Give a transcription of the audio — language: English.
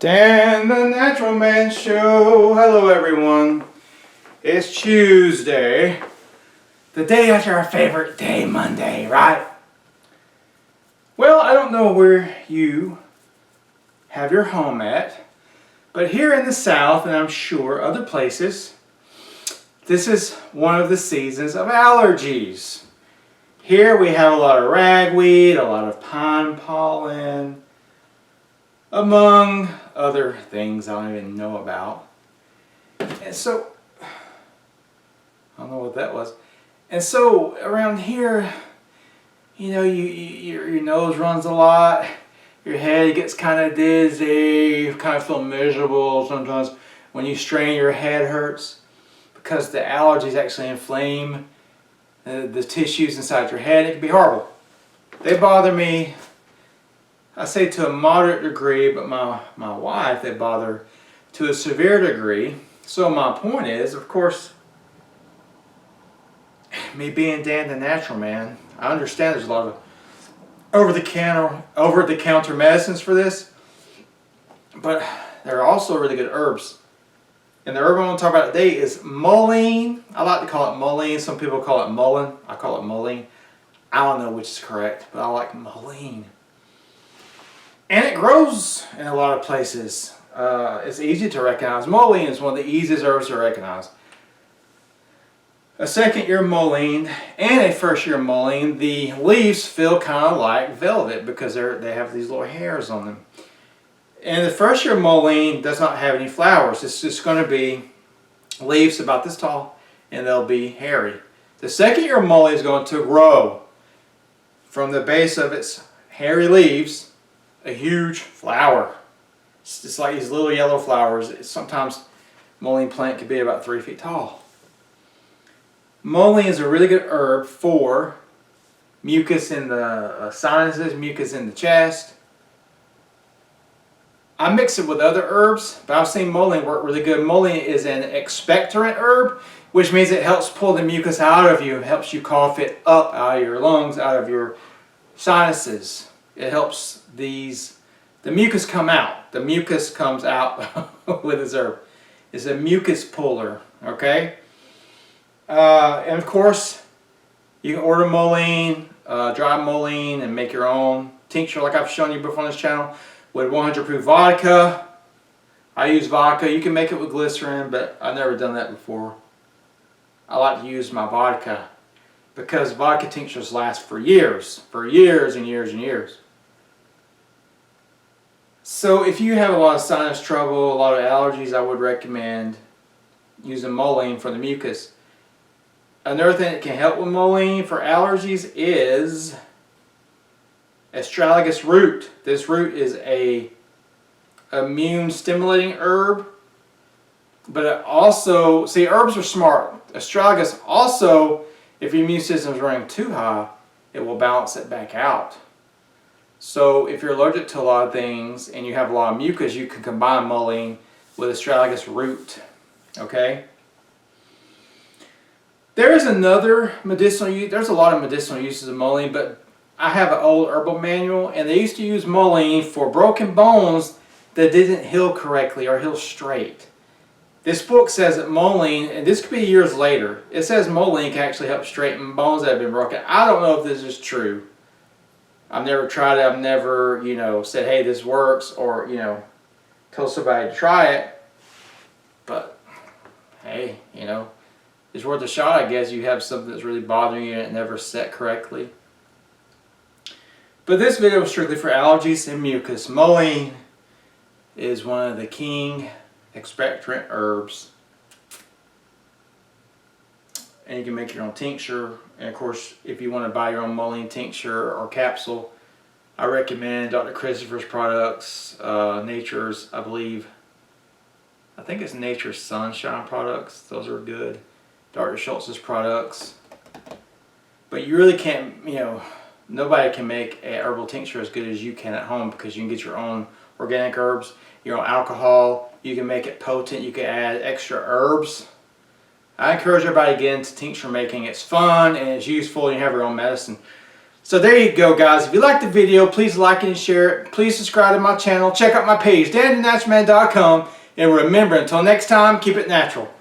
Dan the Natural Man Show. Hello everyone. It's Tuesday, the day after our favorite day, Monday, right? Well, I don't know where you have your home at, but here in the South, and I'm sure other places, this is one of the seasons of allergies. Here we have a lot of ragweed, a lot of pine pollen, among other things I don't even know about. And so, I don't know what that was. And so around here, you know, your nose runs a lot, your head gets kind of dizzy, you kind of feel miserable sometimes. When you strain, your head hurts because the allergies actually inflame the tissues inside your head. It can be horrible. They bother me, I say to a moderate degree, but my wife, they bother to a severe degree. So my point is, of course, me being Dan the Natural Man, I understand there's a lot of over-the-counter medicines for this, but there are also really good herbs. And the herb I want to talk about today is mullein. I like to call it mullein. Some people call it mullein. I call it mullein. I don't know which is correct, but I like mullein. And it grows in a lot of places. It's easy to recognize. Mullein is one of the easiest herbs to recognize. A second-year mullein and a first-year mullein, the leaves feel kind of like velvet because they have these little hairs on them. And the first-year mullein does not have any flowers. It's just going to be leaves about this tall, and they'll be hairy. The second-year mullein is going to grow from the base of its hairy leaves a huge flower. It's just like these little yellow flowers. Sometimes mullein plant can be about 3 feet tall. Mullein is a really good herb for mucus in the sinuses, mucus in the chest. I mix it with other herbs, but I've seen mullein work really good. Mullein is an expectorant herb, which means it helps pull the mucus out of you. It helps you cough it up out of your lungs, out of your sinuses. It helps the mucus come out. The mucus comes out with this herb. It's a mucus puller, okay? And of course, you can order mullein, dry mullein, and make your own tincture like I've shown you before on this channel with 100 proof vodka. I use vodka. You can make it with glycerin, but I've never done that before. I like to use my vodka because vodka tinctures last for years and years and years. So if you have a lot of sinus trouble, a lot of allergies, I would recommend using mullein for the mucus. Another thing that can help with mullein for allergies is astragalus root. This root is a immune stimulating herb, but it also, see, herbs are smart. Astragalus also, if your immune system is running too high, it will balance it back out. So if you're allergic to a lot of things and you have a lot of mucus, you can combine mullein with astragalus root. Okay? There's another medicinal use. There's a lot of medicinal uses of mullein, but I have an old herbal manual, and they used to use mullein for broken bones that didn't heal correctly or heal straight. This book says that mullein, and this could be years later, it says mullein can actually help straighten bones that have been broken. I don't know if this is true. I've never tried it. I've never, said, hey, this works, or, told somebody to try it. But, hey, it's worth a shot, I guess. You have something that's really bothering you and it never set correctly. But this video is strictly for allergies and mucus. Mullein is one of the king expectorant herbs. And you can make your own tincture. And of course, if you want to buy your own mullein tincture or capsule, I recommend Dr. Christopher's products, Nature's, I think it's Nature's Sunshine products. Those are good. Dr. Schultz's products. But you really can't, nobody can make a herbal tincture as good as you can at home because you can get your own organic herbs, your own alcohol. You can make it potent. You can add extra herbs. I encourage everybody to get into tincture making. It's fun and it's useful. You have your own medicine. So there you go, guys. If you liked the video, please like it and share it. Please subscribe to my channel. Check out my page, DanTheNaturalMan.com. And remember, until next time, keep it natural.